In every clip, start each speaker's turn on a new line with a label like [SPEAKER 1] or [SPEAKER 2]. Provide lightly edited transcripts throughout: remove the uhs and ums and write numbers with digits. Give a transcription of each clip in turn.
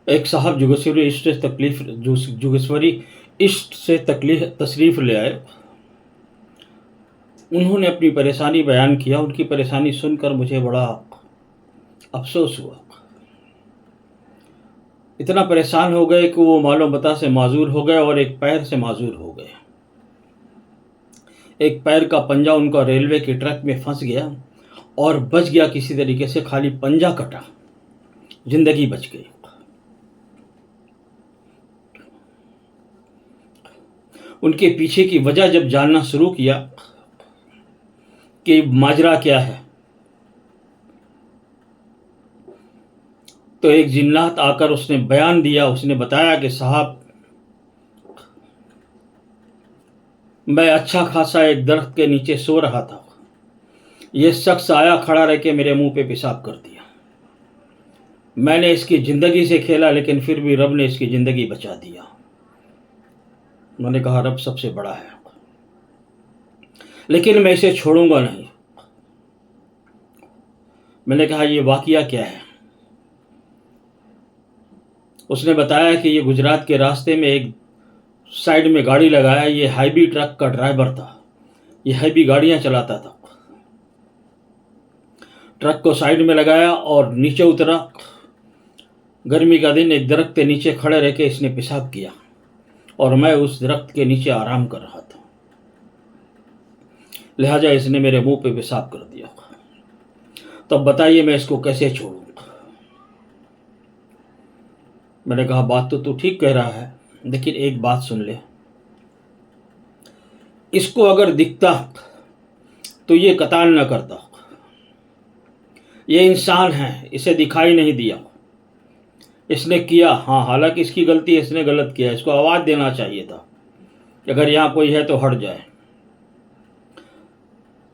[SPEAKER 1] ایک صاحب جوگیشوری اسٹ سے تشریف لے آئے. انہوں نے اپنی پریشانی بیان کیا. ان کی پریشانی سن کر مجھے بڑا افسوس ہوا. اتنا پریشان ہو گئے کہ وہ مال و متاع سے معذور ہو گئے اور ایک پیر سے معذور ہو گئے. ایک پیر کا پنجہ ان کا ریلوے کی ٹرک میں پھنس گیا اور بچ گیا کسی طریقے سے. خالی پنجہ کٹا, زندگی بچ گئی. ان کے پیچھے کی وجہ جب جاننا شروع کیا کہ ماجرا کیا ہے, تو ایک جنات آ کر اس نے بیان دیا. اس نے بتایا کہ صاحب, میں اچھا خاصا ایک درخت کے نیچے سو رہا تھا. یہ شخص آیا, کھڑا رہ کے میرے منہ پہ پیشاب کر دیا. میں نے اس کی زندگی سے کھیلا, لیکن پھر بھی رب نے اس کی زندگی بچا دیا. میں نے کہا رب سب سے بڑا ہے, لیکن میں اسے چھوڑوں گا نہیں. میں نے کہا یہ واقعہ کیا ہے؟ اس نے بتایا کہ یہ گجرات کے راستے میں ایک سائیڈ میں گاڑی لگایا. یہ ہیوی ٹرک کا ڈرائیور تھا, یہ ہیوی گاڑیاں چلاتا تھا. ٹرک کو سائیڈ میں لگایا اور نیچے اترا. گرمی کا دن, ایک درخت کے نیچے کھڑے رہ کے اس نے پیشاب کیا اور میں اس درخت کے نیچے آرام کر رہا تھا. لہٰذا اس نے میرے منہ پہ پیشاب کر دیا. تب بتائیے میں اس کو کیسے چھوڑوں؟ میں نے کہا بات تو ٹھیک کہہ رہا ہے, لیکن ایک بات سن لے. اس کو اگر دکھتا تو یہ قتال نہ کرتا. یہ انسان ہے, اسے دکھائی نہیں دیا. اس نے کیا, ہاں حالانکہ اس کی غلطی ہے, اس نے غلط کیا. اس کو آواز دینا چاہیے تھا کہ اگر یہاں کوئی ہے تو ہٹ جائے.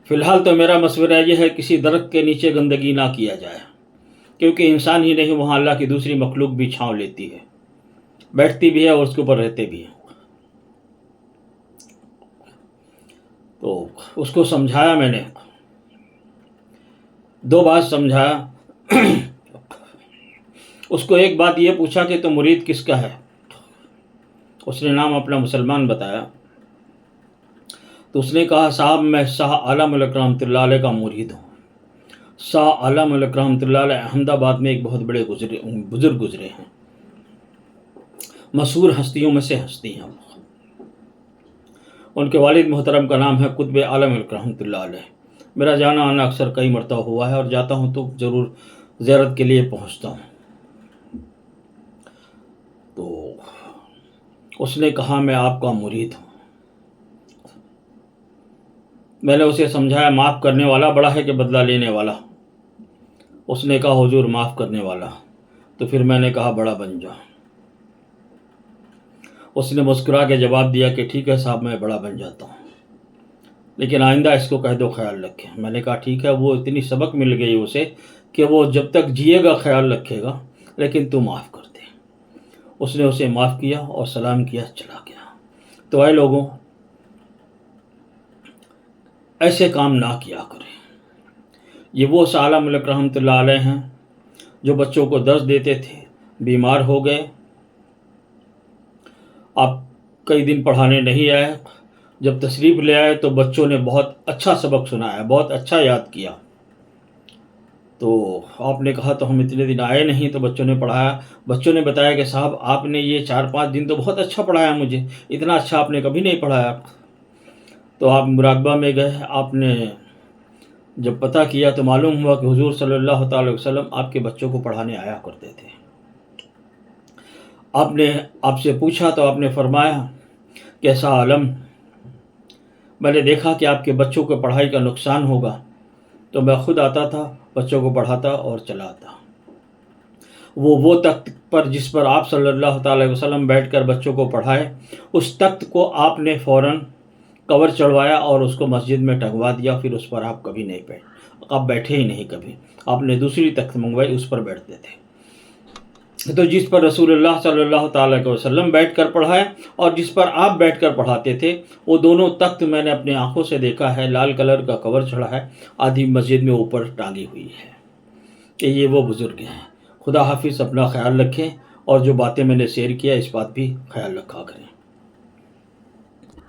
[SPEAKER 1] فی الحال تو میرا مشورہ یہ ہے کسی درخت کے نیچے گندگی نہ کیا جائے, کیونکہ انسان ہی نہیں, وہاں اللہ کی دوسری مخلوق بھی چھاؤں لیتی ہے, بیٹھتی بھی ہے اور اس کے اوپر رہتے بھی ہیں. تو اس کو سمجھایا میں نے, 2 بات سمجھایا. اس کو ایک بات یہ پوچھا کہ تو مرید کس کا ہے؟ اس نے نام اپنا مسلمان بتایا. تو اس نے کہا صاحب میں شاہ عالم ملک رحمۃ اللہ علیہ کا مرید ہوں. شاہ عالم ملک رحمۃ اللہ علیہ احمد آباد میں ایک بہت بڑے بزرگ گزرے ہیں, مشہور ہستیوں میں سے ہستی ہیں. ان کے والد محترم کا نام ہے قطب عالم ملک رحمۃ اللہ علیہ. میرا جانا آنا اکثر کئی مرتبہ ہوا ہے, اور جاتا ہوں تو ضرور زیارت کے لیے پہنچتا ہوں. تو اس نے کہا میں آپ کا مرید ہوں. میں نے اسے سمجھایا معاف کرنے والا بڑا ہے کہ بدلہ لینے والا. اس نے کہا حضور معاف کرنے والا. تو پھر میں نے کہا بڑا بن جا. اس نے مسکرا کے جواب دیا کہ ٹھیک ہے صاحب میں بڑا بن جاتا ہوں, لیکن آئندہ اس کو کہہ دو خیال رکھے. میں نے کہا ٹھیک ہے. وہ اتنی سبق مل گئی اسے کہ وہ جب تک جیے گا خیال رکھے گا, لیکن تو معاف کر دے. اس نے اسے معاف کیا اور سلام کیا, چلا گیا. تو اے لوگوں, ایسے کام نہ کیا کریں. یہ وہ شاہ عالم ملک رحمۃ اللہ علیہ ہیں جو بچوں کو درس دیتے تھے, بیمار ہو گئے, آپ کئی دن پڑھانے نہیں آئے. جب تشریف لے آئے تو بچوں نے بہت اچھا سبق سنایا, بہت اچھا یاد کیا. تو آپ نے کہا تو ہم اتنے دن آئے نہیں, تو بچوں نے پڑھایا. بچوں نے بتایا کہ صاحب آپ نے یہ 4-5 دن تو بہت اچھا پڑھایا مجھے, اتنا اچھا آپ نے کبھی نہیں پڑھایا. تو آپ مراقبہ میں گئے, آپ نے جب پتہ کیا تو معلوم ہوا کہ حضور صلی اللہ تعالی وسلم آپ کے بچوں کو پڑھانے آیا کرتے تھے. آپ نے آپ سے پوچھا تو آپ نے فرمایا کہ شاہ عالم, میں نے دیکھا کہ آپ کے بچوں کو پڑھائی کا نقصان ہوگا, تو میں خود آتا تھا, بچوں کو پڑھاتا اور چلا آتا. وہ تخت پر جس پر آپ صلی اللہ تعالی وسلم بیٹھ کر بچوں کو پڑھائے, اس تخت کو آپ نے فوراً کور چڑھوایا اور اس کو مسجد میں ٹنگوا دیا. پھر اس پر آپ کبھی نہیں آپ بیٹھے ہی نہیں کبھی. آپ نے دوسری تخت منگوائی, اس پر بیٹھتے تھے. تو جس پر رسول اللہ صلی اللہ تعالی وسلم بیٹھ کر پڑھائے اور جس پر آپ بیٹھ کر پڑھاتے تھے, وہ دونوں تخت میں نے اپنی آنکھوں سے دیکھا ہے. لال کلر کا کور چڑھا ہے, آدھی مسجد میں اوپر ٹانگی ہوئی ہے کہ یہ وہ بزرگ ہیں. خدا حافظ, اپنا خیال رکھیں اور جو باتیں میں نے شیئر کیا اس بات بھی خیال رکھا کریں.